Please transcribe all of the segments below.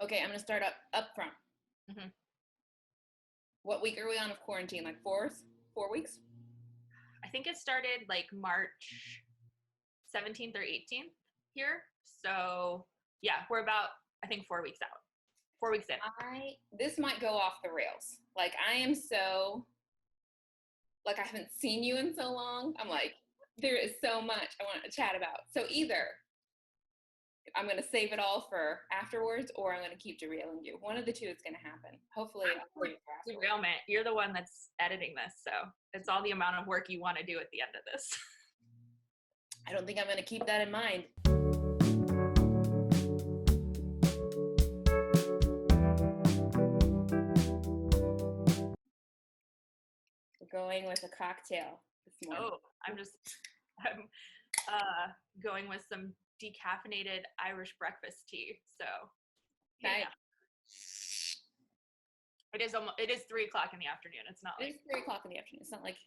Okay, I'm gonna start up front. Mm-hmm. What week are we on of quarantine? Like 4 weeks? I think it started like March 17th or 18th here. So yeah, we're about, I think, 4 weeks out. 4 weeks in. This might go off the rails. Like, I am so, like, I haven't seen you in so long. I'm like, there is so much I want to chat about. So either I'm going to save it all for afterwards, or I'm going to keep derailing you. One of the two is going to happen. Hopefully, I'll save it for afterwards. Derailment. You're the one that's editing this, so it's all the amount of work you want to do at the end of this. I don't think I'm going to keep that in mind. We're going with a cocktail this morning. Oh, I'm going with some decaffeinated Irish breakfast tea. So Nice. Yeah. It is 3 o'clock in the afternoon. It's not like it's 3 o'clock in the afternoon. It's not like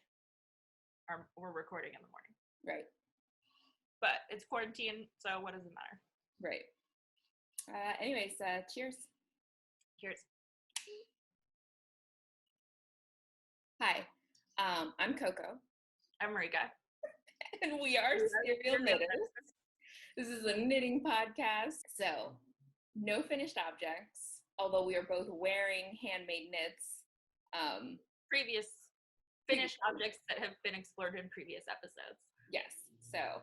we're recording in the morning. Right. But it's quarantine, so what does it matter? Right. Anyways, cheers. Cheers. Hi, I'm Coco. I'm Marika. And we are Serial Knitters. This is a knitting podcast. So, no finished objects, although we are both wearing handmade knits. Previous finished objects that have been explored in previous episodes. Yes. So,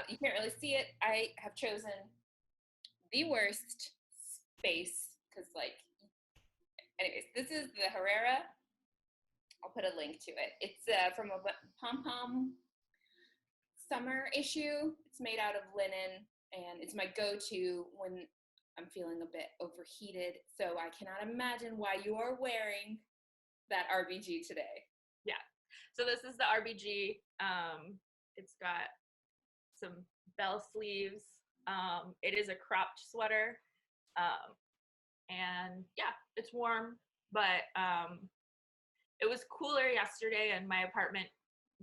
you can't really see it. I have chosen the worst space because, like, anyways, this is the Herrera. I'll put a link to it. It's from a pom-pom summer issue. It's made out of linen, and it's my go-to when I'm feeling a bit overheated. So I cannot imagine why you are wearing that RBG today. Yeah. So this is the RBG. It's got some bell sleeves. It is a cropped sweater. And yeah, it's warm, but it was cooler yesterday, and my apartment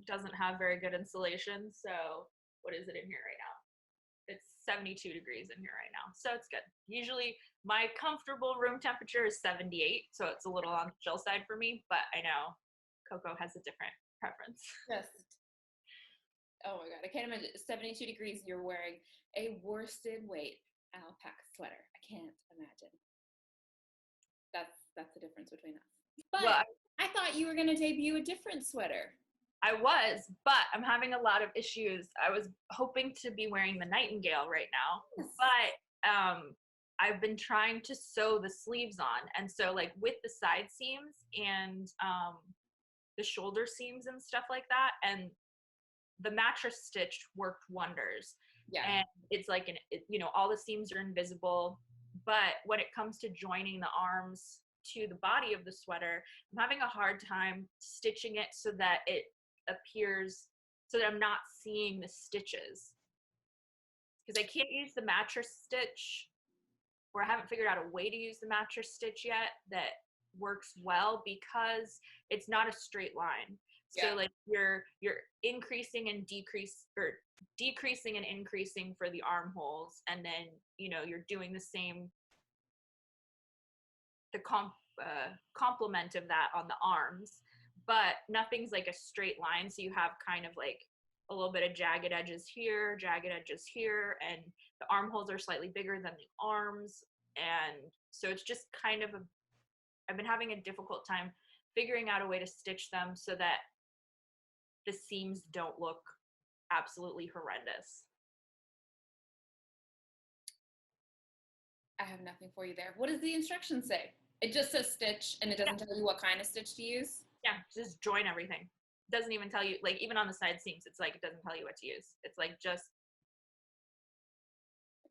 doesn't have very good insulation. So what is it in here right now? It's 72 degrees in here right now. So it's good. Usually my comfortable room temperature is 78. So it's a little on the chill side for me, but I know Coco has a different preference. Oh my God, I can't imagine. 72 degrees, you're wearing a worsted weight alpaca sweater. I can't imagine. That's the difference between us. But well, I thought you were going to debut a different sweater. I was, but I'm having a lot of issues. I was hoping to be wearing the Nightingale right now, yes. But I've been trying to sew the sleeves on. And so like with the side seams and the shoulder seams and stuff like that, and the mattress stitch worked wonders. Yeah. And it's like, all the seams are invisible. But when it comes to joining the arms to the body of the sweater, I'm having a hard time stitching it so that it appears, so that I'm not seeing the stitches. Because I can't use the mattress stitch, or I haven't figured out a way to use the mattress stitch yet that works well, because it's not a straight line. So like you're increasing and decreasing and increasing for the armholes, and then you're doing the same, the complement of that on the arms, but nothing's like a straight line. So you have kind of like a little bit of jagged edges here, and the armholes are slightly bigger than the arms, and so it's just kind of I've been having a difficult time figuring out a way to stitch them so that the seams don't look absolutely horrendous. I have nothing for you there. What does the instructions say? It just says stitch, and it doesn't tell you what kind of stitch to use? Yeah, just join everything. It doesn't even tell you, like, even on the side seams, it's like, it doesn't tell you what to use. It's like, just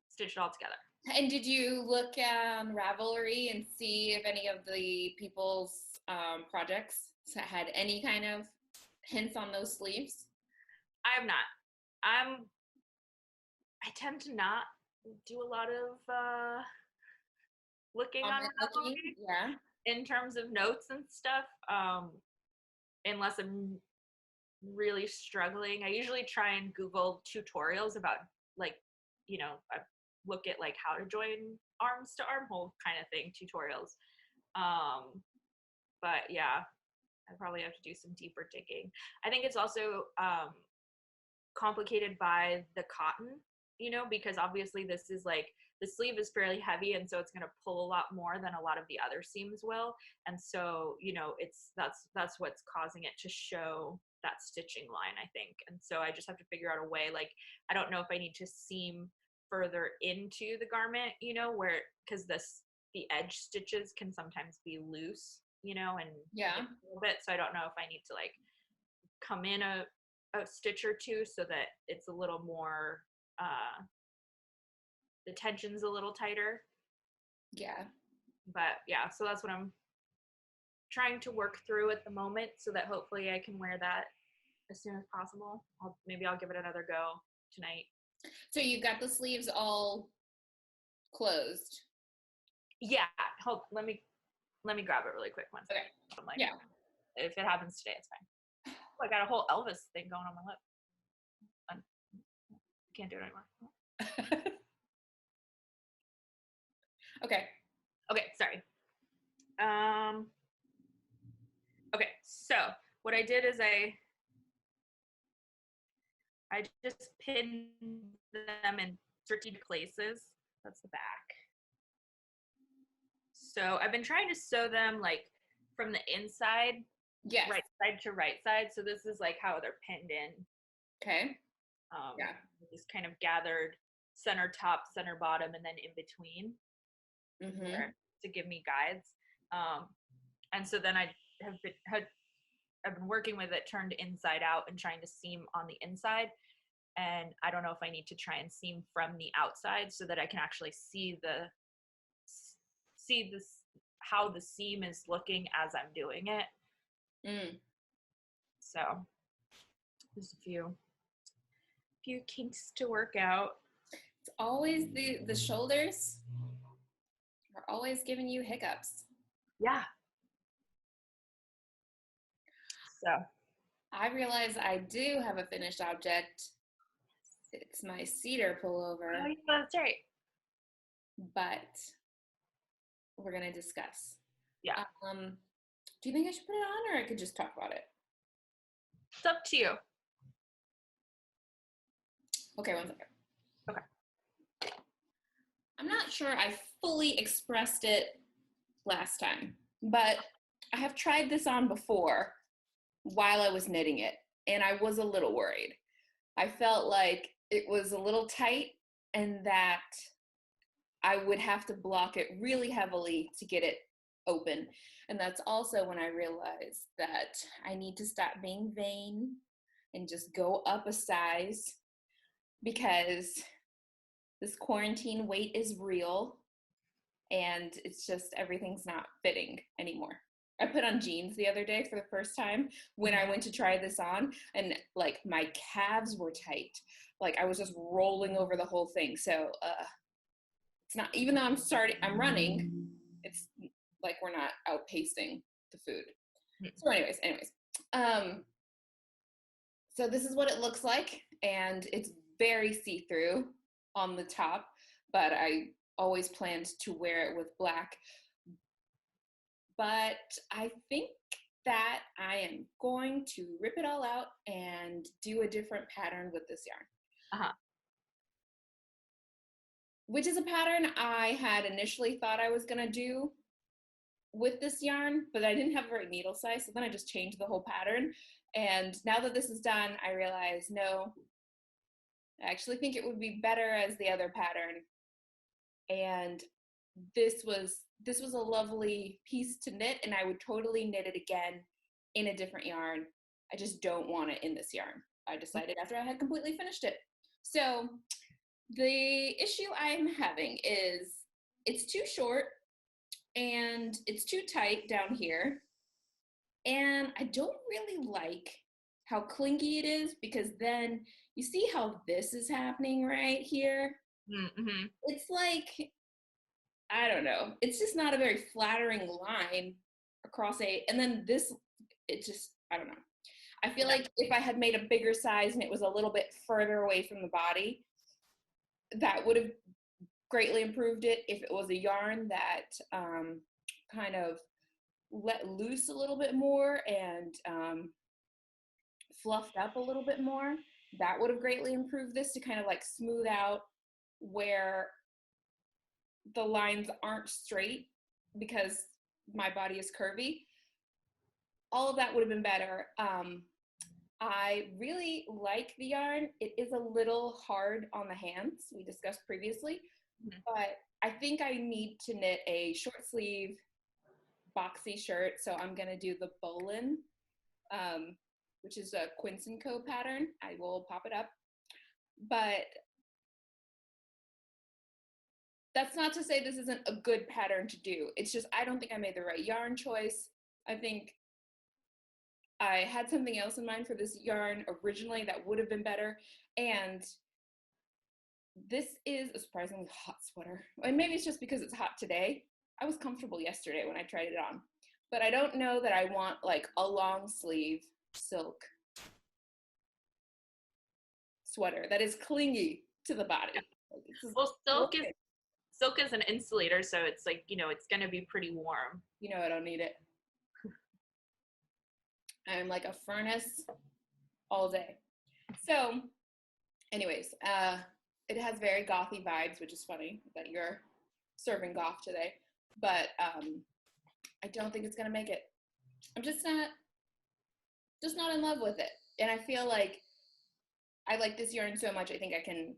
stitch it all together. And did you look on Ravelry and see if any of the people's projects had any kind of hints on those sleeves? I have not. I tend to not do a lot of looking on Ravelry, in terms of notes and stuff, unless I'm really struggling. I usually try and Google tutorials about, like, look at like how to join arms to armhole kind of thing tutorials. But yeah, I probably have to do some deeper digging. I think it's also complicated by the cotton, you know, because obviously this is like, the sleeve is fairly heavy, and so it's going to pull a lot more than a lot of the other seams will. And so, you know, that's what's causing it to show that stitching line, I think. And so I just have to figure out a way, like, I don't know if I need to seam further into the garment, you know, where, because the edge stitches can sometimes be loose, you know, and yeah, a little bit. So I don't know if I need to like come in a stitch or two so that it's a little more, the tension's a little tighter. yeah. But yeah, so that's what I'm trying to work through at the moment, so that hopefully I can wear that as soon as possible. Maybe I'll give it another go tonight. So you got the sleeves all closed. Yeah, let me grab it really quick one second. Okay. I'm like, Yeah. if it happens today, it's fine. Oh, I got a whole Elvis thing going on my lip. I can't do it anymore. Okay. Okay, sorry. Okay, so what I did is I just pinned them in strategic places. That's the back. So I've been trying to sew them like from the inside, Yes. right side to right side. So this is like how they're pinned in. Okay. Yeah. Just kind of gathered center top, center bottom, and then in between to give me guides. And so then I I've been working with it turned inside out and trying to seam on the inside. And I don't know if I need to try and seam from the outside so that I can actually see how the seam is looking as I'm doing it. So there's a few kinks to work out. It's always the shoulders are always giving you hiccups. Yeah. So I realize I do have a finished object. It's my Cedar pullover. Oh, yeah, that's right. But we're gonna discuss. Yeah. Do you think I should put it on, or I could just talk about it? It's up to you. Okay, one second. Okay. I'm not sure I fully expressed it last time, but I have tried this on before while I was knitting it, and I was a little worried. I felt like it was a little tight and that I would have to block it really heavily to get it open. And that's also when I realized that I need to stop being vain and just go up a size, because this quarantine weight is real and it's just, everything's not fitting anymore. I put on jeans the other day for the first time when I went to try this on, and like my calves were tight. Like I was just rolling over the whole thing. So it's not, even though I'm running, it's like we're not outpacing the food. So anyways, so this is what it looks like, and it's very see-through on the top, but I always planned to wear it with black. But I think that I am going to rip it all out and do a different pattern with this yarn. Which is a pattern I had initially thought I was gonna do with this yarn, but I didn't have the right needle size, so then I just changed the whole pattern. And now that this is done, I realize, no, I actually think it would be better as the other pattern. And this was a lovely piece to knit, and I would totally knit it again in a different yarn. I just don't want it in this yarn. I decided after I had completely finished it. So the issue I'm having is it's too short and it's too tight down here. And I don't really like how clingy it is, because then you see how this is happening right here? Mm-hmm. It's like, I don't know. It's just not a very flattering line across and then this, it just, I don't know. I feel like if I had made a bigger size and it was a little bit further away from the body, that would have greatly improved it if it was a yarn that kind of let loose a little bit more and fluffed up a little bit more. That would have greatly improved this to kind of like smooth out where the lines aren't straight because my body is curvy. All of that would have been better. I really like the yarn. It is a little hard on the hands, we discussed previously, but I think I need to knit a short sleeve boxy shirt, so I'm gonna do the Bolin, which is a Quince & Co pattern. I will pop it up, but that's not to say this isn't a good pattern to do. It's just I don't think I made the right yarn choice. I think I had something else in mind for this yarn originally that would have been better, and this is a surprisingly hot sweater. And maybe it's just because it's hot today. I was comfortable yesterday when I tried it on, but I don't know that I want like a long sleeve silk sweater that is clingy to the body. Well, silk is an insulator, so it's like, you know, it's gonna be pretty warm. You know I don't need it. I'm like a furnace all day. So anyways, it has very gothy vibes, which is funny that you're serving goth today, but I don't think it's gonna make it. I'm just not in love with it. And I feel like I like this yarn so much, I think I can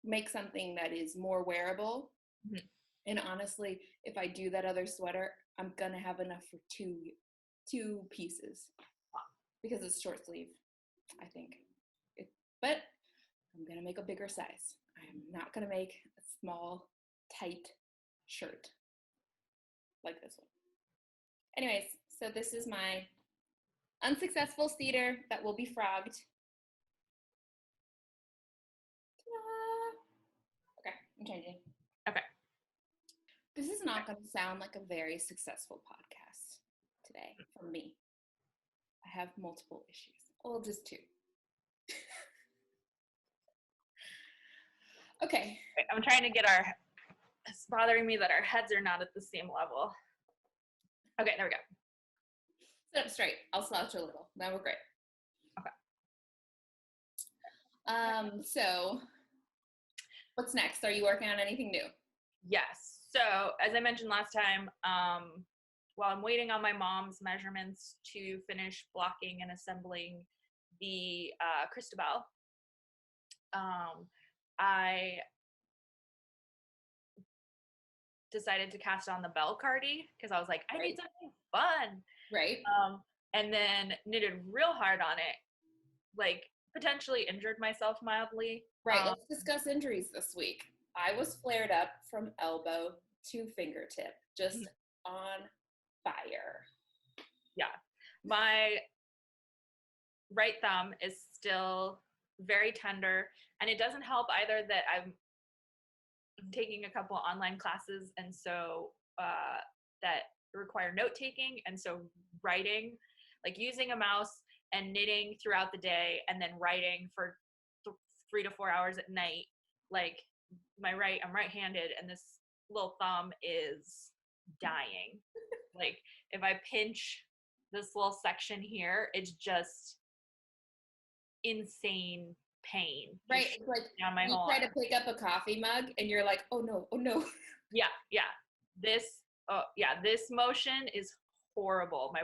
make something that is more wearable. Mm-hmm. And honestly, if I do that other sweater, I'm gonna have enough for two pieces because it's short sleeve, I think. But I'm gonna make a bigger size. I am not gonna make a small, tight shirt like this one. Anyways, so this is my unsuccessful cedar that will be frogged. Ta-da! Okay, I'm changing. Okay. This is not going to sound like a very successful podcast today for me. I have multiple issues. Well, just two. Okay. I'm trying to get it's bothering me that our heads are not at the same level. Okay, there we go. Sit up straight. I'll slouch a little. Now we're great. Okay. So what's next? Are you working on anything new? Yes. So as I mentioned last time, while I'm waiting on my mom's measurements to finish blocking and assembling the Christabel, I decided to cast on the Bell Cardi because I was like, I need something fun. Right. And then knitted real hard on it, like potentially injured myself mildly. Right. Let's discuss injuries this week. I was flared up from elbow to fingertip, just on fire. Yeah. My right thumb is still very tender, and it doesn't help either that I'm taking a couple online classes, and so that require note-taking, and so writing, like using a mouse and knitting throughout the day and then writing for 3 to 4 hours at night, like I'm right-handed, and this little thumb is dying. Like if I pinch this little section here, it's just insane pain. Right. It's like down my you whole try arm. to pick up a coffee mug and you're like, oh no. Yeah. This motion is horrible. My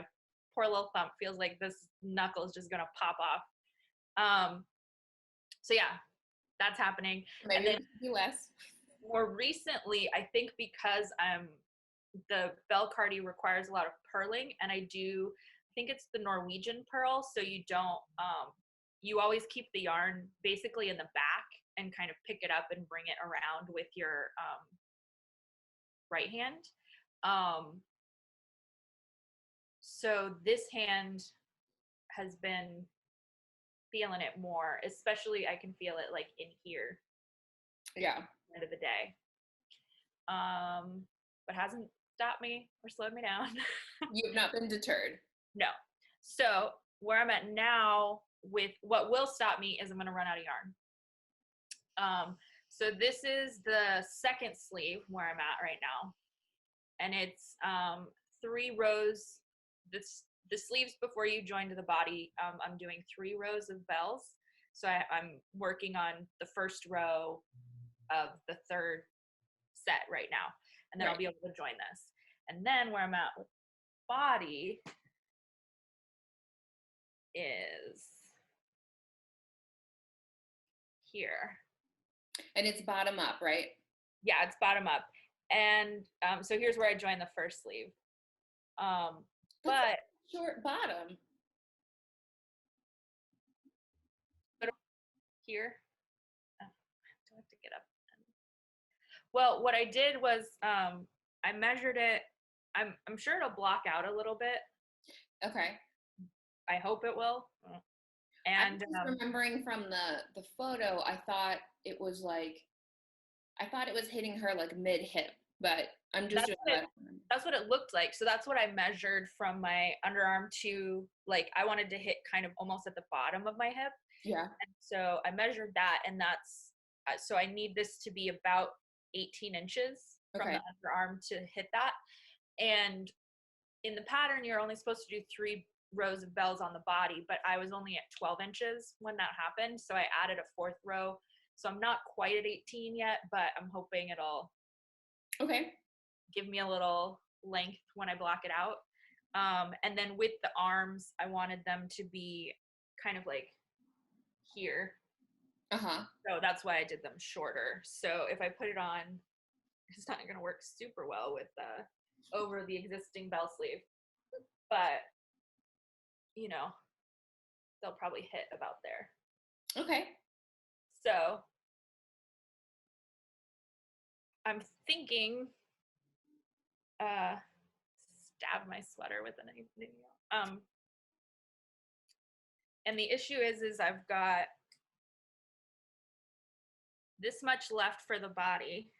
poor little thumb feels like this knuckle is just gonna pop off. So yeah, that's happening. Maybe and then do less. More recently, I think because the Bell Cardi requires a lot of purling, and I think it's the Norwegian purl, so you don't you always keep the yarn basically in the back and kind of pick it up and bring it around with your right hand. So this hand has been feeling it more, especially I can feel it like in here. Yeah. At the end of the day. But hasn't stopped me or slowed me down. You've not been deterred. No. So where I'm at now with what will stop me is I'm going to run out of yarn. So this is the second sleeve where I'm at right now. And it's 3 rows. The sleeves before you join to the body, I'm doing 3 rows of bells. So I'm working on the first row of the third set right now. And then I'll be able to join this. And then where I'm at with body is here. And it's bottom up, right? Yeah, it's bottom up. And so here's where I join the first sleeve. But short bottom. Here. Oh, do I have to get up? Well, what I did was I measured it. I'm sure it'll block out a little bit. Okay. I hope it will. And I'm just remembering from the photo, I thought it was hitting her like mid hip, but I'm just that's what it looked like. So that's what I measured from my underarm to, like, I wanted to hit kind of almost at the bottom of my hip. Yeah. And so I measured that, and that's so I need this to be about 18 inches from the underarm to hit that. And in the pattern, you're only supposed to do 3 rows of bells on the body, but I was only at 12 inches when that happened. So I added a 4th row. So I'm not quite at 18 yet, but I'm hoping it'll give me a little length when I block it out. And then with the arms, I wanted them to be kind of like here. So that's why I did them shorter. So if I put it on, it's not going to work super well with over the existing bell sleeve, but you know, they'll probably hit about there. Okay. So I'm thinking stab my sweater with a knife. And the issue is I've got this much left for the body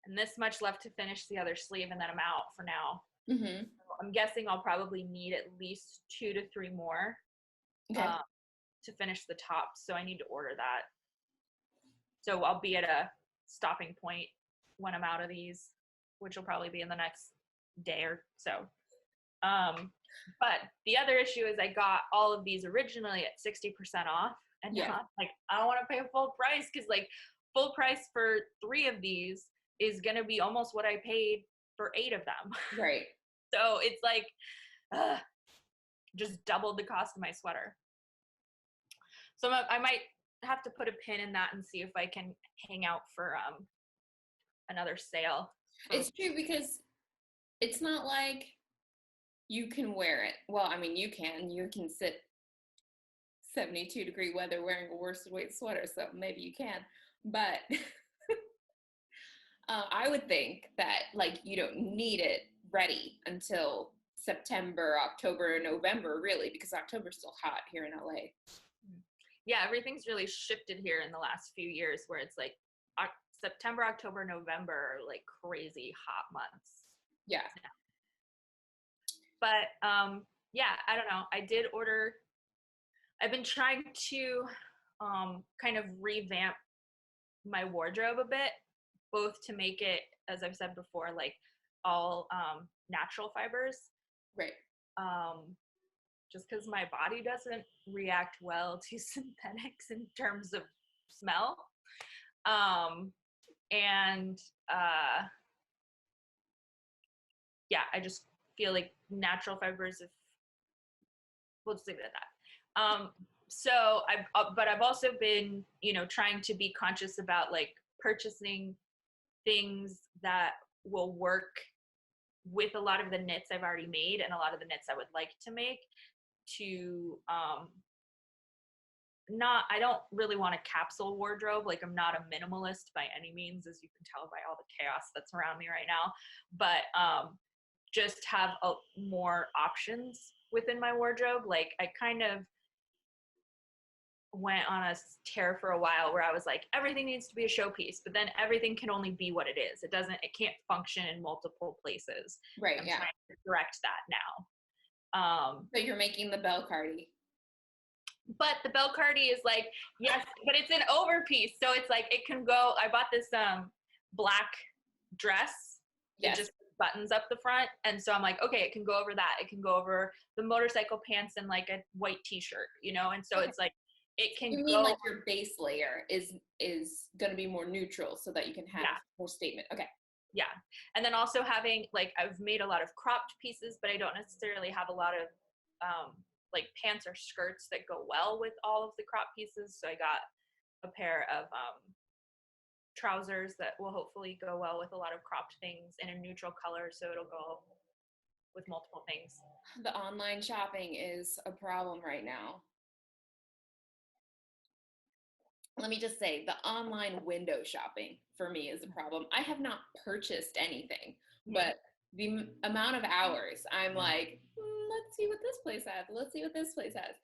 and this much left to finish the other sleeve, and then I'm out for now. Mm-hmm. So I'm guessing I'll probably need at least 2 to 3 more to finish the top. So I need to order that. So I'll be at a stopping point when I'm out of these, which will probably be in the next day or so. But the other issue is I got all of these originally at 60% off, and now like I don't want to pay full price, because like full price for 3 of these is gonna be almost what I paid for 8 of them. Right. So it's like just doubled the cost of my sweater. So I might have to put a pin in that and see if I can hang out for another sale. It's true, because it's not like you can wear it. Well, I mean, you can sit 72-degree weather wearing a worsted weight sweater, so maybe you can, but I would think that like you don't need it ready until September, October, November, really, because October's still hot here in LA. Yeah, everything's really shifted here in the last few years, where it's like September, October, November are like crazy hot months. Yeah. But yeah, I don't know. I've been trying to kind of revamp my wardrobe a bit, both to make it, as I've said before, like all natural fibers. Right. Just because my body doesn't react well to synthetics in terms of smell. Yeah, I just feel like natural fibers, we'll just leave it at that. So I've also been, trying to be conscious about like purchasing things that will work with a lot of the knits I've already made and a lot of the knits I would like to make, to I don't really want a capsule wardrobe. Like, I'm not a minimalist by any means, as you can tell by all the chaos that's around me right now, but just have more options within my wardrobe. Like, I kind of went on a tear for a while where I was like, everything needs to be a showpiece, but then everything can only be what it is. It can't function in multiple places. Right. I'm trying to correct that now. So you're making the bell Cardi. But the bell cardi is like, yes, but it's an overpiece. So it's like, it can go, I bought this black dress. It just buttons up the front. And so I'm like, okay, it can go over that. It can go over the motorcycle pants and like a white t-shirt, you know? And so it's like, it can You mean like your base layer is going to be more neutral so that you can have more statement. Okay. Yeah. And then also having, like, I've made a lot of cropped pieces, but I don't necessarily have a lot of like pants or skirts that go well with all of the crop pieces. So I got a pair of trousers that will hopefully go well with a lot of cropped things in a neutral color, so it'll go with multiple things. The online shopping is a problem right now. Let me just say, the online window shopping for me is a problem. I have not purchased anything, but the amount of hours I'm like, let's see what this place has. Let's see what this place has.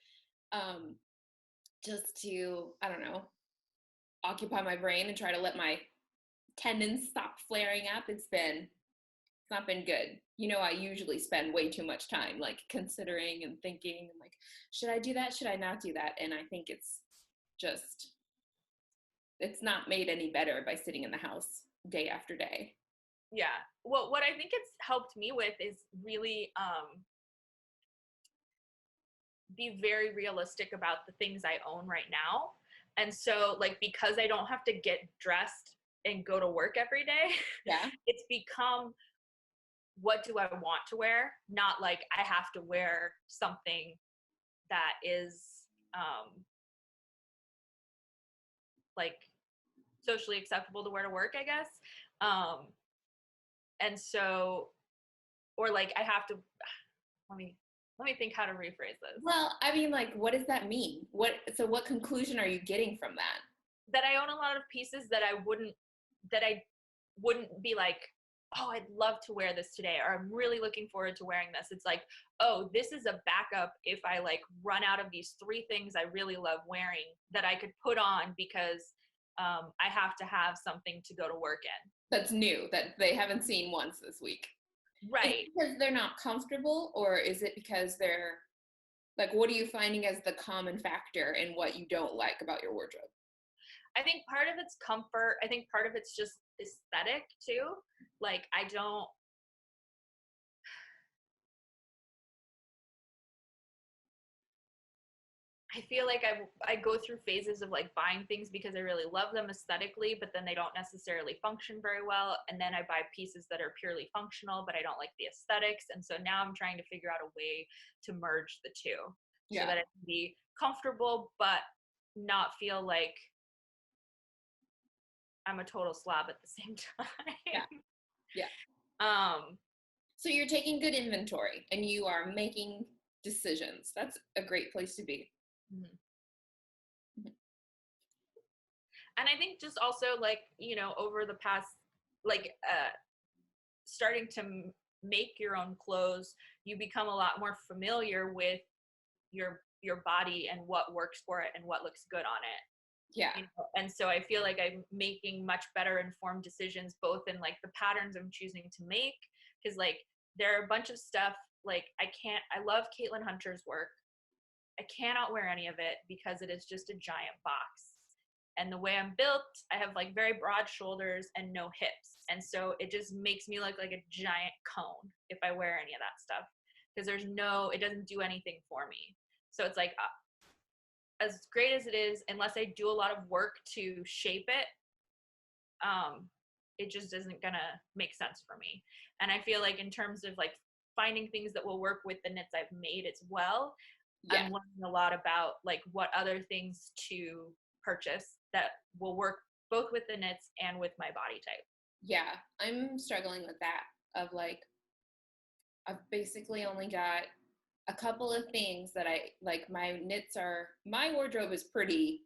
Just to, I don't know, occupy my brain and try to let my tendons stop flaring up. It's not been good. You know, I usually spend way too much time like considering and thinking and like, should I do that? Should I not do that? And I think it's not made any better by sitting in the house day after day. Yeah. Well, what I think it's helped me with is really be very realistic about the things I own right now. And so, like, because I don't have to get dressed and go to work every day, it's become, what do I want to wear? Not like I have to wear something that is like socially acceptable to wear to work, I guess. And so, or like I have to, let me think how to rephrase this. Well, I mean, like, what does that mean? So what conclusion are you getting from that? That I own a lot of pieces that I wouldn't be like, oh, I'd love to wear this today, or I'm really looking forward to wearing this. It's like, oh, this is a backup if I like run out of these 3 things I really love wearing that I could put on because I have to have something to go to work in. That's new, that they haven't seen once this week. Right. Is it because they're not comfortable, or is it because they're, like, what are you finding as the common factor in what you don't like about your wardrobe? I think part of it's comfort. I think part of it's just aesthetic too. Like, I feel like I go through phases of like buying things because I really love them aesthetically, but then they don't necessarily function very well. And then I buy pieces that are purely functional, but I don't like the aesthetics. And so now I'm trying to figure out a way to merge the two so that it can be comfortable, but not feel like I'm a total slob at the same time. So you're taking good inventory and you are making decisions. That's a great place to be. Mm-hmm. And I think just also, like, you know, over the past, like, starting to make your own clothes, you become a lot more familiar with your body and what works for it and what looks good on it. Yeah. You know? And so I feel like I'm making much better informed decisions, both in like the patterns I'm choosing to make, because like there are a bunch of stuff, like I love Caitlin Hunter's work. I cannot wear any of it because it is just a giant box. And the way I'm built, I have like very broad shoulders and no hips. And so it just makes me look like a giant cone if I wear any of that stuff, because it doesn't do anything for me. So it's like, as great as it is, unless I do a lot of work to shape it, it just isn't gonna make sense for me. And I feel like in terms of like finding things that will work with the knits I've made as well, I'm learning a lot about like what other things to purchase that will work both with the knits and with my body type. Yeah, I'm struggling with that, of like, I've basically only got a couple of things that I like. My wardrobe is pretty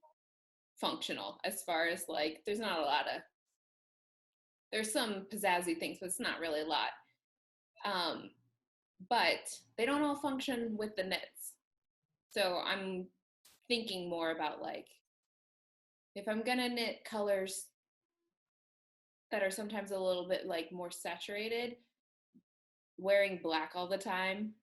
functional as far as like, there's some pizzazzy things, but it's not really a lot. But they don't all function with the knits. So I'm thinking more about like, if I'm gonna knit colors that are sometimes a little bit like more saturated, wearing black all the time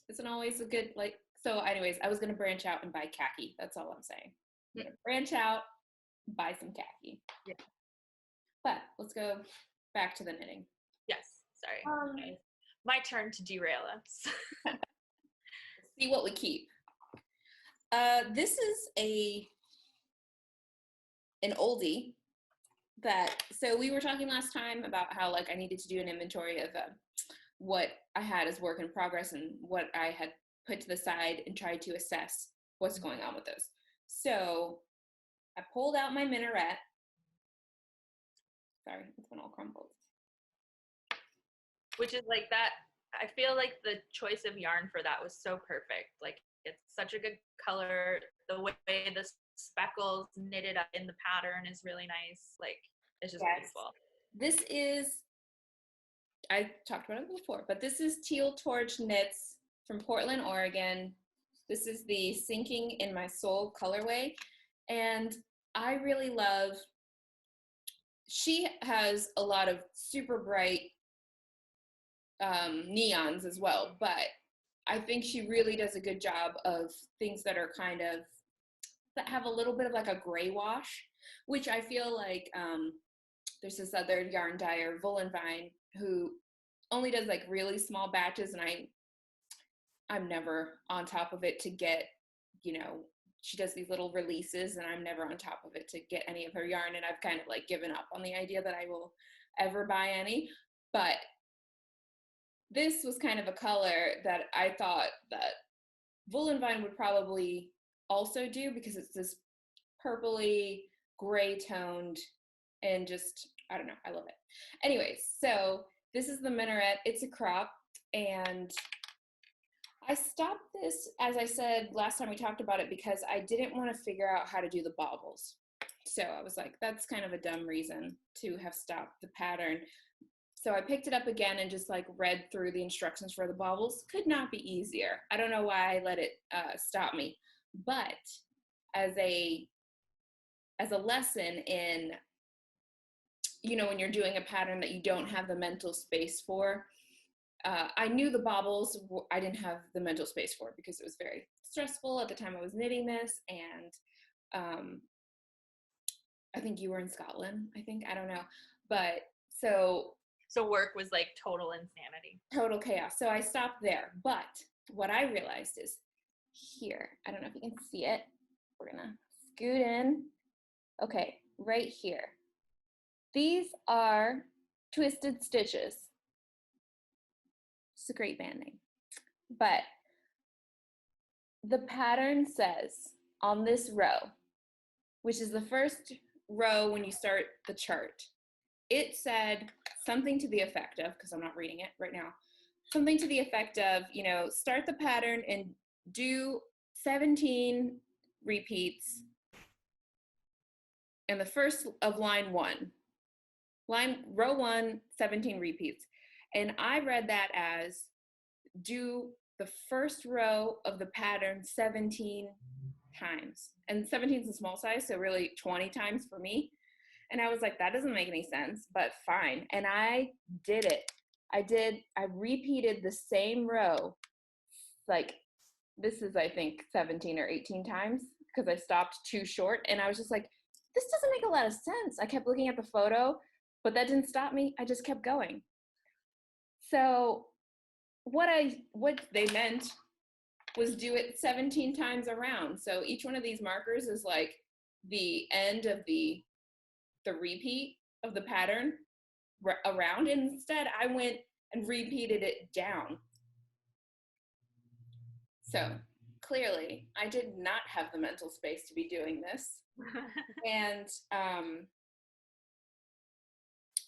isn't always a good, like, So anyways, I was going to branch out and buy khaki. That's all I'm saying. I'm going to branch out, buy some khaki. Yeah. But let's go back to the knitting. Yes, sorry. Okay. My turn to derail us. See what we keep. This is an oldie that, so we were talking last time about how like I needed to do an inventory of what I had as work in progress and what I had put to the side and tried to assess what's going on with those. So I pulled out my Minaret. Sorry, it's been all crumpled. Which is like that, I feel like the choice of yarn for that was so perfect. Like it's such a good color. The way the speckles knitted up in the pattern is really nice. Like it's just beautiful. This is, I talked about it before, but this is Teal Torch Knits from Portland, Oregon. This is the Sinking in My Soul colorway. And I really love, she has a lot of super bright neons as well, but I think she really does a good job of things that are kind of, that have a little bit of like a gray wash, which I feel like there's this other yarn dyer, Vine, who only does like really small batches, and I'm never on top of it to get, you know, she does these little releases and I'm never on top of it to get any of her yarn, and I've kind of like given up on the idea that I will ever buy any. But this was kind of a color that I thought that Vine would probably also do, because it's this purpley gray toned and just, I don't know, I love it. Anyways, so this is the Minaret. It's a crop, and I stopped this, as I said last time we talked about it, because I didn't want to figure out how to do the bobbles. So I was like, that's kind of a dumb reason to have stopped the pattern. So I picked it up again and just like read through the instructions for the bobbles. Could not be easier. I don't know why I let it stop me. But as a lesson in, you know, when you're doing a pattern that you don't have the mental space for, I knew the bobbles I didn't have the mental space for, because it was very stressful at the time I was knitting this, and I think you were in Scotland, I don't know, but so work was like total insanity. Total chaos. So I stopped there, but what I realized is here, I don't know if you can see it, we're gonna scoot in, okay, right here. These are twisted stitches. It's a great band name. But the pattern says on this row, which is the first row when you start the chart, it said something to the effect of, because I'm not reading it right now, something to the effect of, you know, start the pattern and do 17 repeats in the first of line 1. Row 1, 17 repeats. And I read that as do the first row of the pattern 17 times. And 17 is a small size, so really 20 times for me. And I was like, that doesn't make any sense, but fine. And I did it. I repeated the same row, like this is, I think, 17 or 18 times, because I stopped too short. And I was just like, this doesn't make a lot of sense. I kept looking at the photo, but that didn't stop me. I just kept going. So what they meant was do it 17 times around. So each one of these markers is like the end of the repeat of the pattern around. And instead I went and repeated it down. So clearly I did not have the mental space to be doing this. And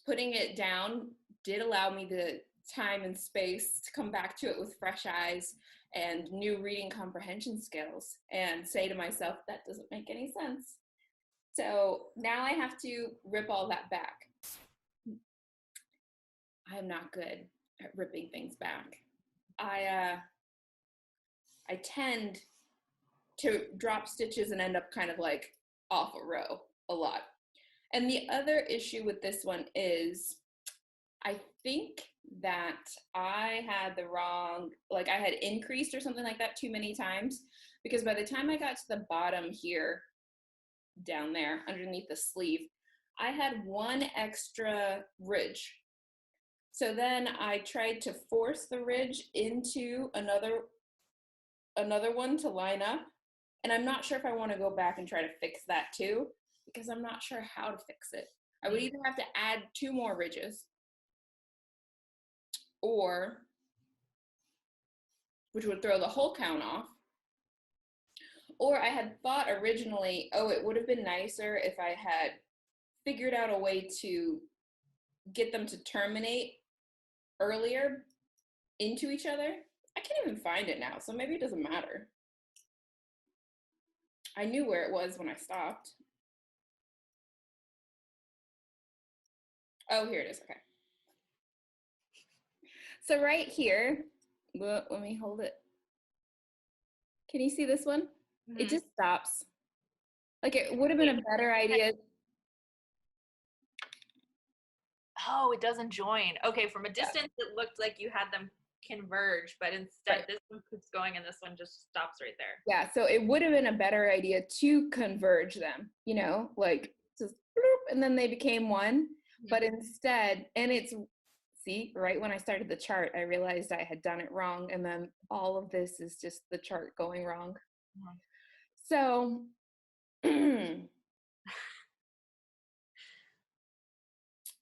putting it down did allow me the time and space to come back to it with fresh eyes and new reading comprehension skills and say to myself, that doesn't make any sense. So now I have to rip all that back. I am not good at ripping things back. I tend to drop stitches and end up kind of like off a row a lot. And the other issue with this one is I think that I had the wrong, like I had increased or something like that too many times, because by the time I got to the bottom here, down there underneath the sleeve, I had one extra ridge. So then I tried to force the ridge into another one to line up. And I'm not sure if I want to go back and try to fix that too, because I'm not sure how to fix it. I would either have to add 2 more ridges, or, which would throw the whole count off, or I had thought originally, oh, it would have been nicer if I had figured out a way to get them to terminate earlier into each other. I can't even find it now, so maybe it doesn't matter. I knew where it was when I stopped. Oh, here it is, okay. So right here, let me hold it. Can you see this one? Mm-hmm. It just stops. Like it would have been a better idea. Oh, it doesn't join. Okay, from a distance, it looked like you had them converge, but instead this one keeps going and this one just stops right there. Yeah, so it would have been a better idea to converge them, you know, like just bloop, and then they became one. Mm-hmm. But instead, and it's, see, right when I started the chart, I realized I had done it wrong, and then all of this is just the chart going wrong. Mm-hmm. So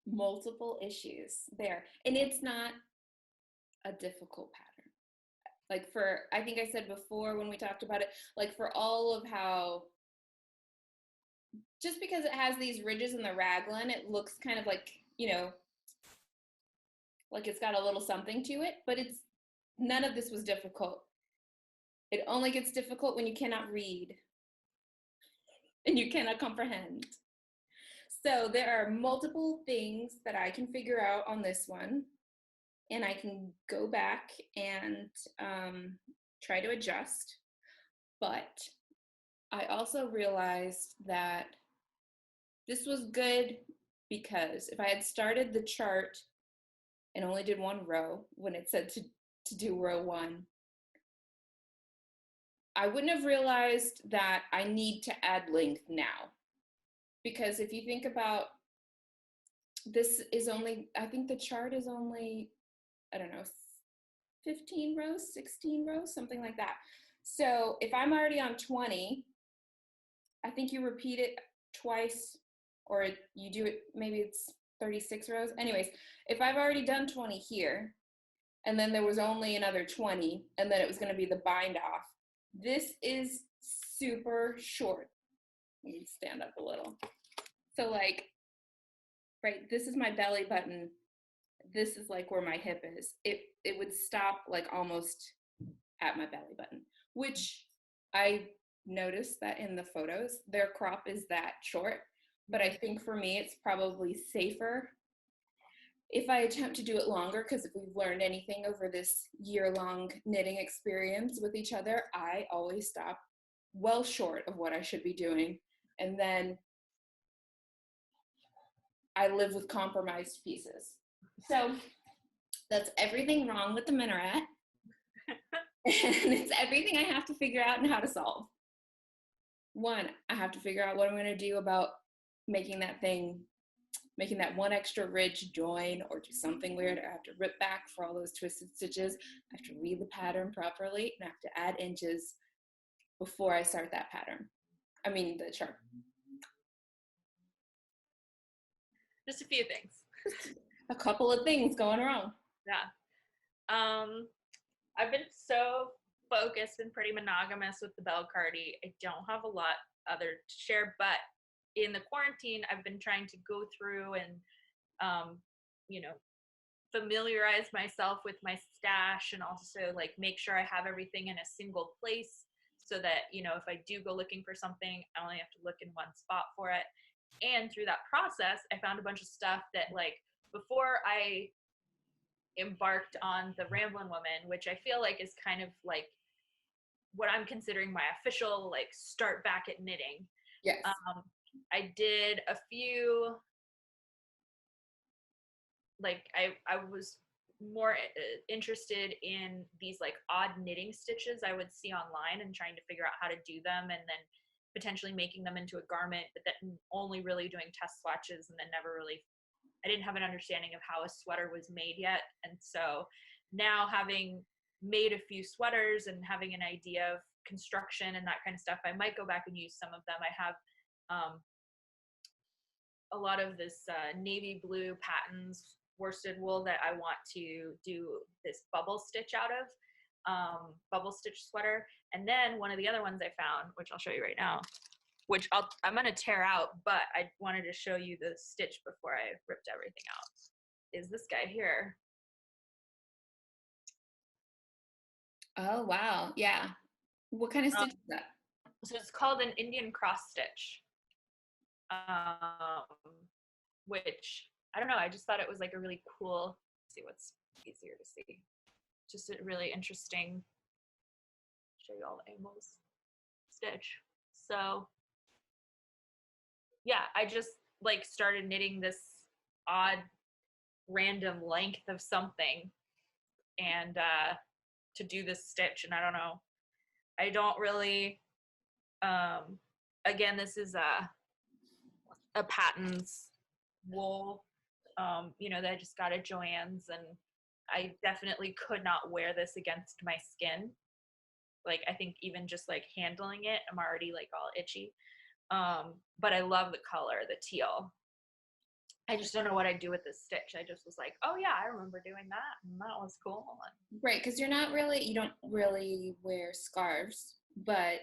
multiple issues there, and it's not a difficult pattern. Like for, I think I said before when we talked about it, like for all of how, just because it has these ridges in the raglan, it looks kind of like, you know, like it's got a little something to it, but it's, none of this was difficult. It only gets difficult when you cannot read and you cannot comprehend. So there are multiple things that I can figure out on this one, and I can go back and try to adjust. But I also realized that this was good, because if I had started the chart and only did 1 row when it said to do row 1, I wouldn't have realized that I need to add length now. Because if you think about, this is only, I think the chart is only, I don't know, 15 rows, 16 rows, something like that. So if I'm already on 20, I think you repeat it twice, or you do it, maybe it's 36 rows. Anyways, if I've already done 20 here, and then there was only another 20, and then it was gonna be the bind off, this is super short. Let me stand up a little. So like, right, this is my belly button. This is like where my hip is. It would stop like almost at my belly button, which I noticed that in the photos, their crop is that short. But I think for me, it's probably safer if I attempt to do it longer, because if we've learned anything over this year-long knitting experience with each other, I always stop well short of what I should be doing. And then I live with compromised pieces. So that's everything wrong with the Minaret. And it's everything I have to figure out and how to solve. 1, I have to figure out what I'm going to do about making that 1 extra ridge join or do something weird. I have to rip back for all those twisted stitches. I have to read the pattern properly, and I have to add inches before I start that pattern. I mean, the chart. Just a few things. A couple of things going wrong. Yeah. I've been so focused and pretty monogamous with the Belle Cardi. I don't have a lot other to share, but in the quarantine, I've been trying to go through and, you know, familiarize myself with my stash, and also like make sure I have everything in a single place, so that, you know, if I do go looking for something, I only have to look in one spot for it. And through that process, I found a bunch of stuff that, like, before I embarked on the Ramblin' Woman, which I feel like is kind of like what I'm considering my official, like, start back at knitting. Yes. I did a few, like, I was more interested in these like odd knitting stitches I would see online and trying to figure out how to do them and then potentially making them into a garment, but then only really doing test swatches and then never really, I didn't have an understanding of how a sweater was made yet. And so now having made a few sweaters and having an idea of construction and that kind of stuff, I might go back and use some of them. I have a lot of this navy blue Patons worsted wool that I want to do this bubble stitch out of, bubble stitch sweater. And then one of the other ones I found, which I'll show you right now, which I'm going to tear out, but I wanted to show you the stitch before I ripped everything out, is this guy here. Oh, wow. Yeah. What kind of stitch is that? So it's called an Indian cross stitch, which, I don't know, I just thought it was like a really cool, let's see what's easier to see. Just a really interesting, show you all the angles, stitch. So yeah, I just like started knitting this odd random length of something and to do this stitch. And I don't know, I don't really, again, this is a Patons wool, you know, that I just got at Joann's, and I definitely could not wear this against my skin. Like, I think even just like handling it, I'm already like all itchy. But I love the color, the teal. I just don't know what I'd do with this stitch. I just was like, oh yeah, I remember doing that, and that was cool. Right, because you don't really wear scarves, but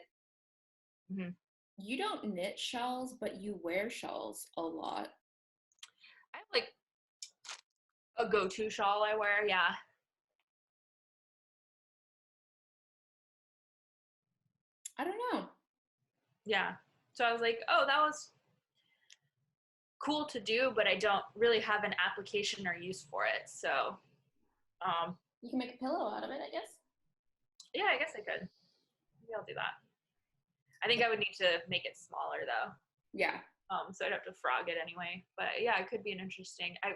you don't knit shawls, but you wear shawls a lot. I have like a go-to shawl I wear, yeah. I don't know. Yeah. So I was like, oh, that was cool to do, but I don't really have an application or use for it. So you can make a pillow out of it, I guess. Yeah, I guess I could. Maybe I'll do that. I think I would need to make it smaller though. Yeah. So I'd have to frog it anyway. But yeah, it could be an interesting, I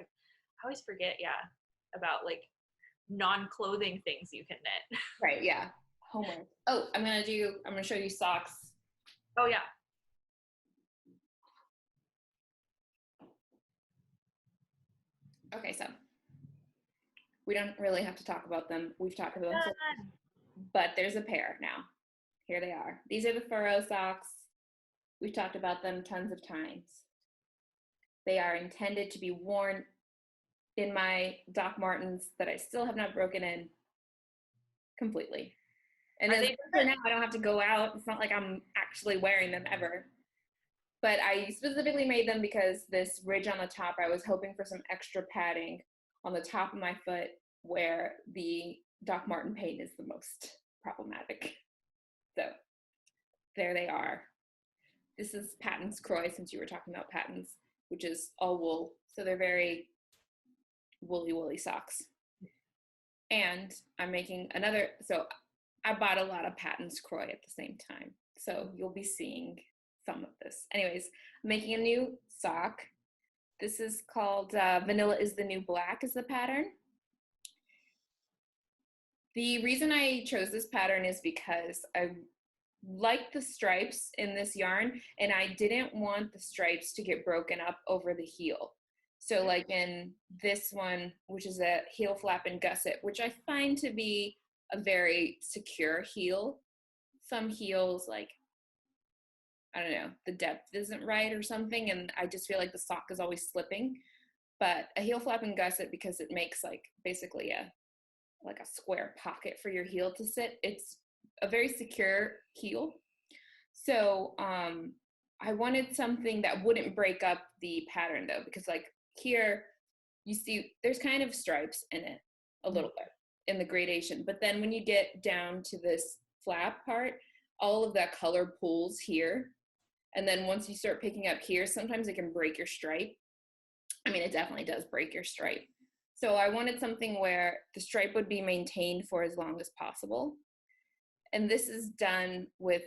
always forget, yeah, about like non-clothing things you can knit. Right, yeah. Homework. Oh, I'm gonna show you socks. Oh yeah. Okay, so we don't really have to talk about them. We've talked about them, but there's a pair now. Here they are. These are the Furrow socks. We've talked about them tons of times. They are intended to be worn in my Doc Martens that I still have not broken in completely. And then now I don't have to go out. It's not like I'm actually wearing them ever. But I specifically made them because this ridge on the top, I was hoping for some extra padding on the top of my foot where the Doc Marten paint is the most problematic. So there they are. This is Patons Kroy, since you were talking about Patons, which is all wool. So they're very woolly socks. And I'm making another, so I bought a lot of Patons Kroy at the same time. So you'll be seeing some of this. Anyways, I'm making a new sock. This is called Vanilla is the New Black is the pattern. The reason I chose this pattern is because I like the stripes in this yarn, and I didn't want the stripes to get broken up over the heel. So like in this one, which is a heel flap and gusset, which I find to be a very secure heel. Some heels, like, I don't know, the depth isn't right or something, and I just feel like the sock is always slipping. But a heel flap and gusset, because it makes like basically a square pocket for your heel to sit, it's a very secure heel. So I wanted something that wouldn't break up the pattern though, because like here you see there's kind of stripes in it a little bit in the gradation, but then when you get down to this flap part, all of that color pulls here, and then once you start picking up here, sometimes it can break your stripe. I mean, it definitely does break your stripe. So I wanted something where the stripe would be maintained for as long as possible. And this is done with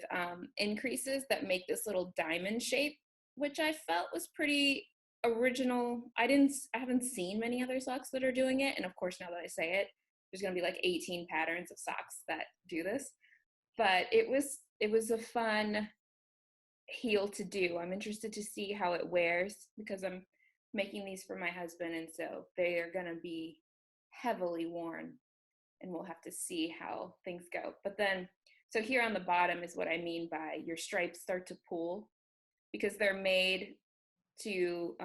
increases that make this little diamond shape, which I felt was pretty original, I haven't seen many other socks that are doing it. And of course, now that I say it, there's going to be like 18 patterns of socks that do this. But it was a fun heel to do. I'm interested to see how it wears because I'm making these for my husband, and so they are going to be heavily worn, and we'll have to see how things go. But then, so here on the bottom is what I mean by your stripes start to pull, because they're made to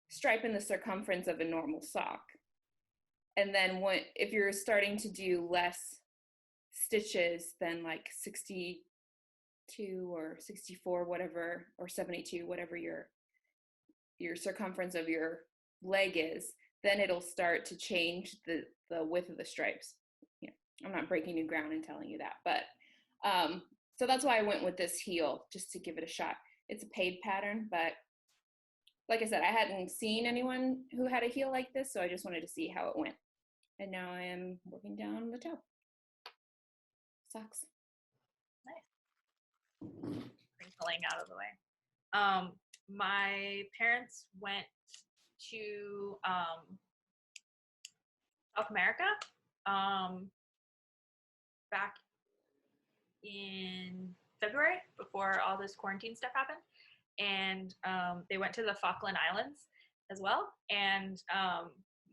stripe in the circumference of a normal sock. And then if you're starting to do less stitches than like 62 or 64, whatever, or 72, whatever your circumference of your leg is, then it'll start to change the width of the stripes. Yeah, I'm not breaking new ground and telling you that, but so that's why I went with this heel, just to give it a shot. It's a paid pattern, but like I said, I hadn't seen anyone who had a heel like this, so I just wanted to see how it went. And now I am working down the toe. Socks. Nice. Wrinkling out of the way. My parents went to South America back in February, before all this quarantine stuff happened, and they went to the Falkland Islands as well. And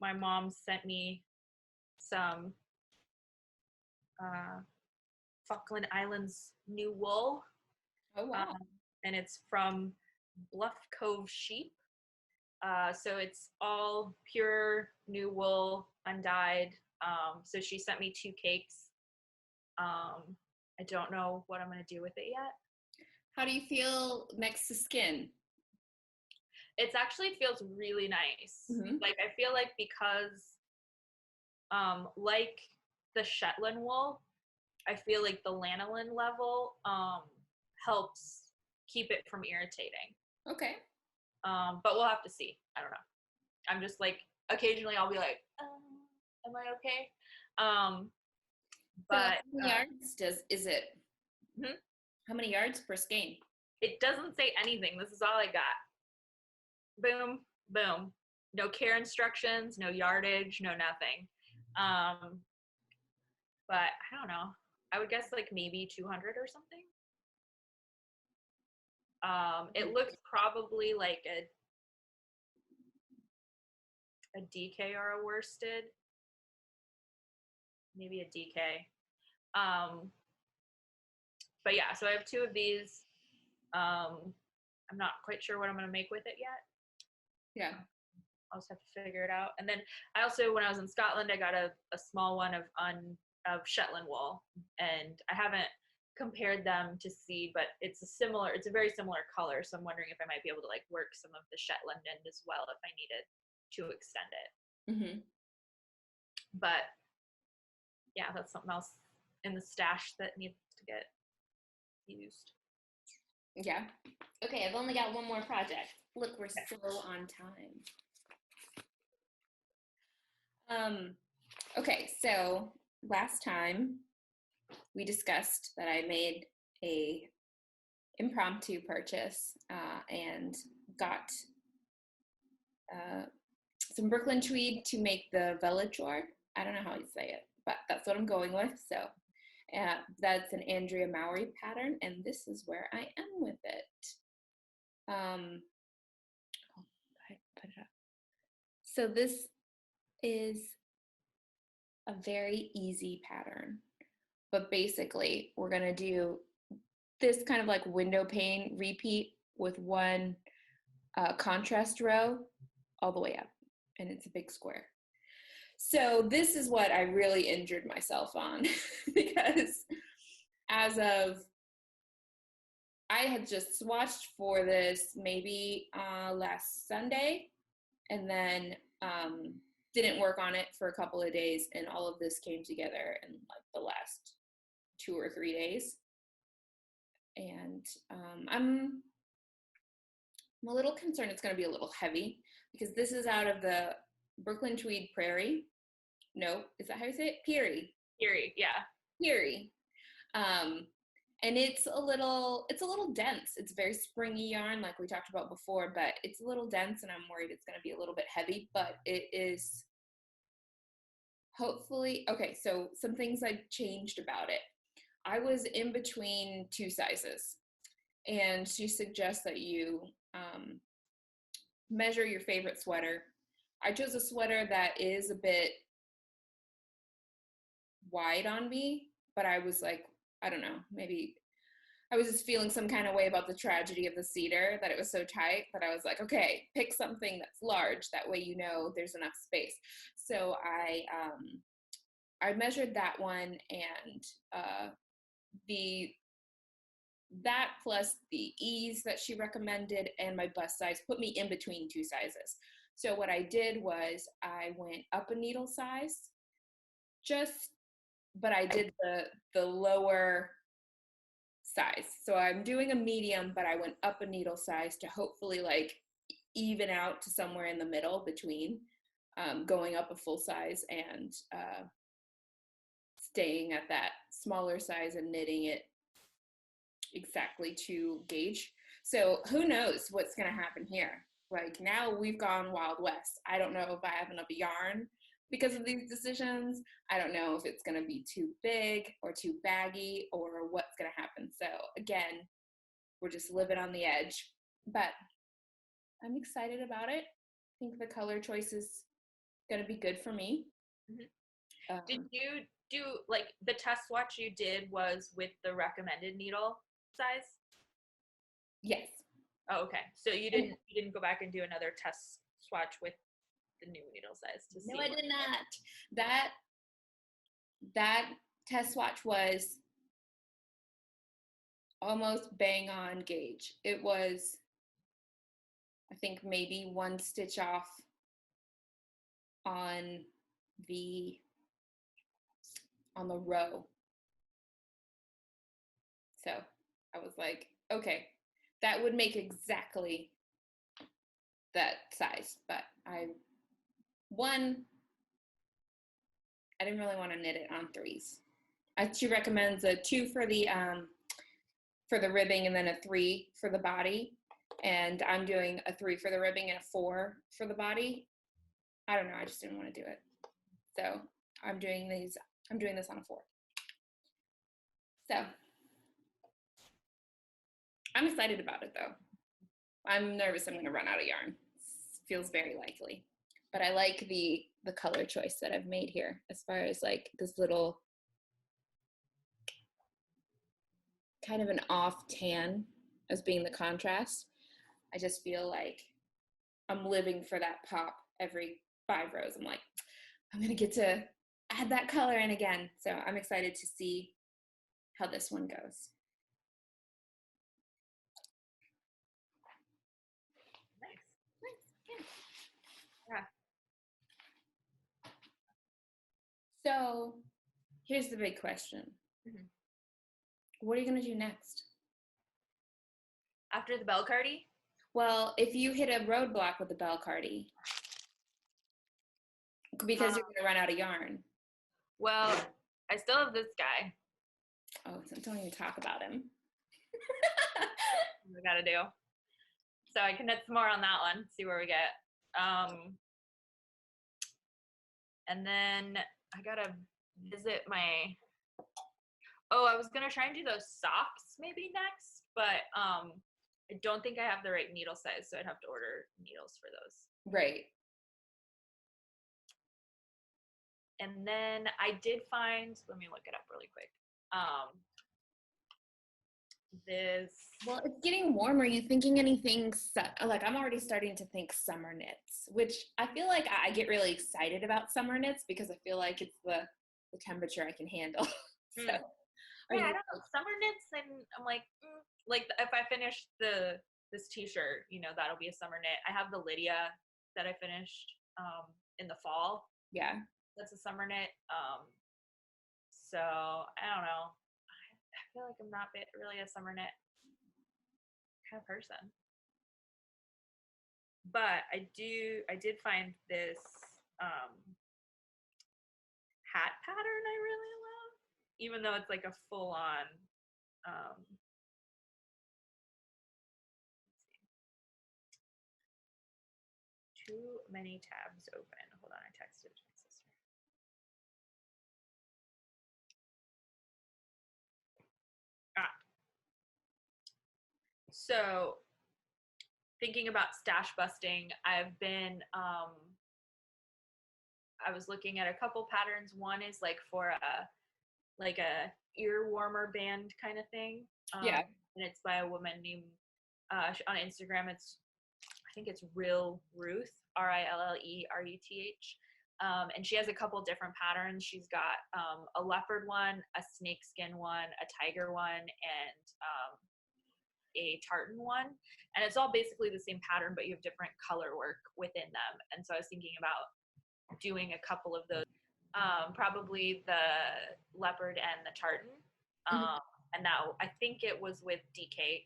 my mom sent me some Falkland Islands new wool. Oh wow! And it's from Bluff Cove Sheep. So it's all pure new wool, undyed. So she sent me 2 cakes. I don't know what I'm going to do with it yet. How do you feel next to skin? It actually feels really nice. Mm-hmm. Like, I feel like because, like the Shetland wool, I feel like the lanolin level helps keep it from irritating. Okay. But we'll have to see. I don't know. I'm just like, occasionally I'll be like, am I okay? But how many yards is it? Hmm? How many yards per skein? It doesn't say anything. This is all I got. Boom, boom. No care instructions, no yardage, no nothing. But I don't know. I would guess like maybe 200 or something. It looks probably like a DK or a worsted. Maybe a DK. But yeah, so I have 2 of these. I'm not quite sure what I'm going to make with it yet. Yeah. I'll just have to figure it out. And then I also, when I was in Scotland, I got a small one of Shetland wool, and I haven't compared them to see, but it's a very similar color. So I'm wondering if I might be able to like work some of the Shetland in as well if I needed to extend it. Mm-hmm. But yeah, that's something else in the stash that needs to get used. Yeah. Okay, I've only got one more project. Look, we're still on time. Okay, so last time we discussed that I made a impromptu purchase and got some Brooklyn tweed to make the VELLICHOR. I don't know how you say it, but that's what I'm going with. So that's an ANDREA MOWRY pattern, and this is where I am with it. I put it up. So this is a very easy pattern, but basically we're gonna do this kind of like window pane repeat with one contrast row all the way up, and it's a big square. So this is what I really injured myself on because I had just swatched for this maybe last Sunday, and then didn't work on it for a couple of days, and all of this came together in like the last 2 or 3 days. And I'm a little concerned it's going to be a little heavy because this is out of the Brooklyn Tweed Prairie. No, is that how you say it? Peary. Peary, yeah. Peary. And it's a little dense. It's very springy yarn, like we talked about before, but it's a little dense, and I'm worried it's going to be a little bit heavy, but it is hopefully, okay, so some things I changed about it. I was in between two sizes, and she suggests that you measure your favorite sweater. I chose a sweater that is a bit wide on me, but I was like, I don't know, maybe I was just feeling some kind of way about the tragedy of the cedar, that it was so tight, that I was like, okay, pick something that's large, that way you know there's enough space. So I measured that one, and that plus the ease that she recommended and my bust size put me in between two sizes. So what I did was I went up a needle size, but I did the lower size. So I'm doing a medium, but I went up a needle size to hopefully like even out to somewhere in the middle between going up a full size and staying at that smaller size and knitting it exactly to gauge. So who knows what's going to happen here? Like, now we've gone Wild West. I don't know if I have enough yarn because of these decisions. I don't know if it's going to be too big or too baggy or what's going to happen. So again, we're just living on the edge, but I'm excited about it. I think the color choice is going to be good for me. Mm-hmm. Did you do, like, the test swatch you did was with the recommended needle size? Yes. Oh, okay. So you didn't go back and do another test swatch with the new needle size to see? No, I did not. That test swatch was almost bang on gauge. It was, I think, maybe one stitch off on the row. So I was like, okay, that would make exactly that size. But I didn't really want to knit it on threes. She recommends a 2 for the ribbing and then a 3 for the body. And I'm doing a 3 for the ribbing and a 4 for the body. I don't know, I just didn't want to do it. So I'm doing this on a 4. So I'm excited about it though. I'm nervous I'm going to run out of yarn. Feels very likely. But I like the color choice that I've made here, as far as like this little kind of an off tan as being the contrast. I just feel like I'm living for that pop every 5 rows. I'm like, I'm going to get to add that color in again. So I'm excited to see how this one goes. Yeah. So here's the big question. Mm-hmm. What are you going to do next? After the bell cardi? Well, if you hit a roadblock with the bell cardi, because you're going to run out of yarn. Well, I still have this guy. Oh, so don't even talk about him. We got to do. So I can knit some more on that one, see where we get. And then I gotta visit my, I was gonna try and do those socks maybe next, but I don't think I have the right needle size, so I'd have to order needles for those. Right. And then I did find, let me look it up really quick. Well, it's getting warmer. Are you thinking anything, like I'm already starting to think summer knits, which I feel like I get really excited about summer knits because I feel like it's the temperature I can handle. So, yeah, I don't know, summer knits, and I'm like, like if I finish this t-shirt, that'll be a summer knit. I have the Lydia that I finished in the fall. Yeah. That's a summer knit. So I don't know. I feel like I'm not really a summer knit kind of person. But I did find this hat pattern I really love, even though it's like a full-on Too many tabs open. Hold on, I texted my sister. So thinking about stash busting, I've been I was looking at a couple patterns. One is like for a ear warmer band kind of thing. Yeah. And it's by a woman named on Instagram. I think it's Real Ruth, RILLERUTH. And she has a couple different patterns. She's got a leopard one, a snakeskin one, a tiger one, and a tartan one. And it's all basically the same pattern, but you have different color work within them. And so I was thinking about doing a couple of those, probably the leopard and the tartan. And now I think it was with DK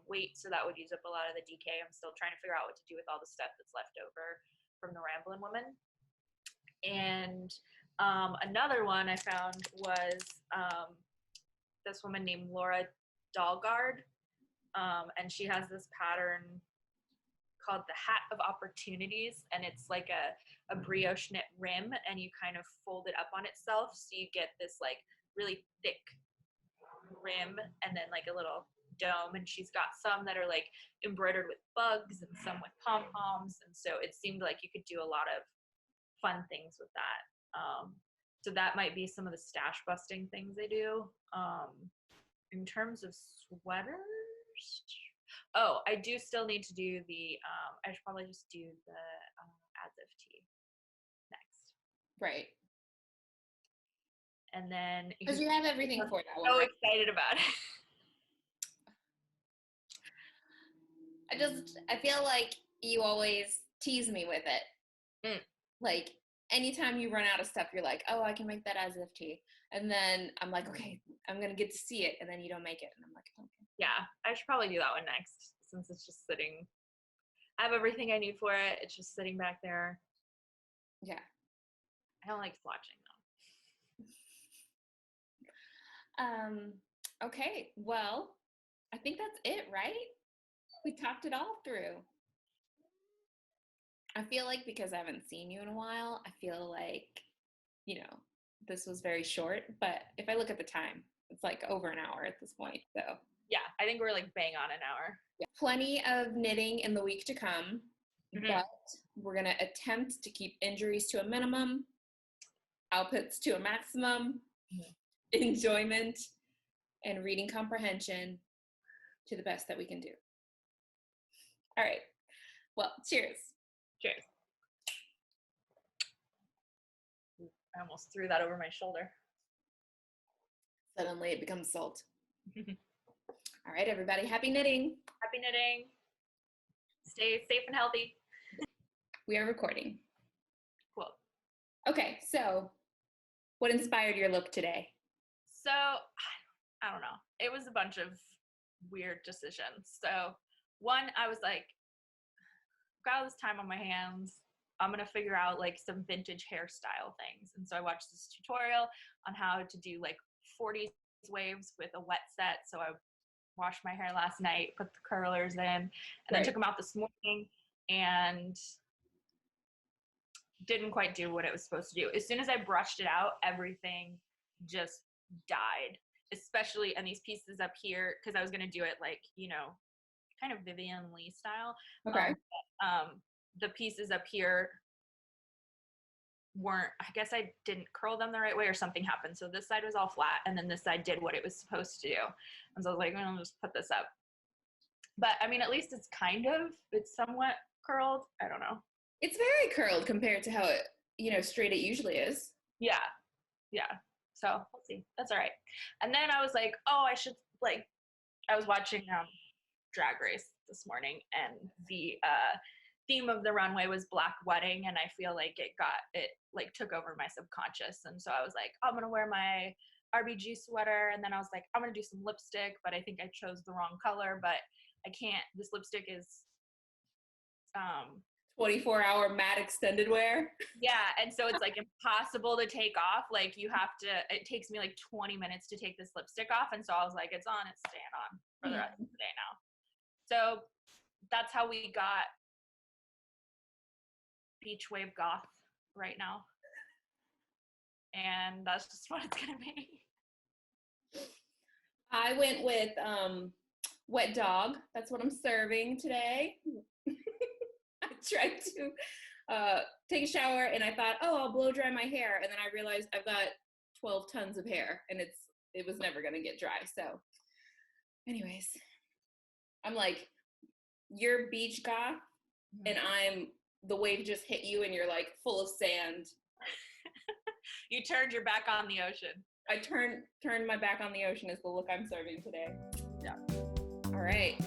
weight, so that would use up a lot of the DK. I'm still trying to figure out what to do with all the stuff that's left over from the Ramblin' Woman. And another one I found was this woman named Laura Dahlgard, and she has this pattern called the Hat of Opportunities, and it's like a brioche knit rim, and you kind of fold it up on itself, so you get this like really thick rim and then like a little dome. And she's got some that are like embroidered with bugs and some with pom-poms, and so it seemed like you could do a lot of fun things with that. So that might be some of the stash busting things I do. In terms of sweaters, oh, I do still need to do the I should probably just do the as if tee next. Right. And then because you have everything for that one. So right? excited about it. I feel like you always tease me with it. Like anytime you run out of stuff, you're like, oh, I can make that as if tee. And then I'm like, okay, I'm going to get to see it. And then you don't make it. And I'm like, okay. Yeah, I should probably do that one next, since it's just sitting. I have everything I need for it. It's just sitting back there. Yeah. I don't like swatching though. Okay. Well, I think that's it, right? We talked it all through. I feel like because I haven't seen you in a while, I feel like, this was very short, but if I look at the time, it's like over an hour at this point. So yeah, I think we're like bang on an hour. Yeah. Plenty of knitting in the week to come, but we're going to attempt to keep injuries to a minimum, outputs to a maximum, enjoyment and reading comprehension to the best that we can do. All right. Well, cheers. Cheers. I almost threw that over my shoulder. Suddenly it becomes salt. All right, everybody. Happy knitting. Happy knitting. Stay safe and healthy. We are recording. Cool. Okay, so what inspired your look today? So, I don't know. It was a bunch of weird decisions. So, one, I was like, got all this time on my hands. I'm going to figure out like some vintage hairstyle things. And so I watched this tutorial on how to do like 40s waves with a wet set. So I washed my hair last night, put the curlers in, and then took them out this morning and didn't quite do what it was supposed to do. As soon as I brushed it out, everything just died. Especially, and these pieces up here, because I was going to do it like, kind of Vivian Lee style. Okay. The pieces up here weren't, I guess I didn't curl them the right way or something happened. So this side was all flat and then this side did what it was supposed to do. And so I was like, I'll just put this up. But I mean, at least it's somewhat curled. I don't know. It's very curled compared to how it, straight it usually is. Yeah. Yeah. So we'll see. That's all right. And then I was like, oh, I was watching Drag Race this morning, and the theme of the runway was Black Wedding, and I feel like it took over my subconscious. And so I was like, I'm gonna wear my RBG sweater, and then I was like, I'm gonna do some lipstick, but I think I chose the wrong color, but I can't. This lipstick is 24-hour matte extended wear. Yeah, and so it's like impossible to take off. Like you have to, it takes me like 20 minutes to take this lipstick off. And so I was like, it's on, it's staying on for the rest of the day now. So that's how we got Beach Wave Goth right now. And that's just what it's gonna be. I went with Wet Dog. That's what I'm serving today. I tried to take a shower and I thought, oh, I'll blow dry my hair. And then I realized I've got 12 tons of hair and it was never gonna get dry. So anyways, I'm like, you're beach goth and I'm the wave just hit you and you're like full of sand. You turned your back on the ocean. I turned my back on the ocean is the look I'm serving today. Yeah. All right.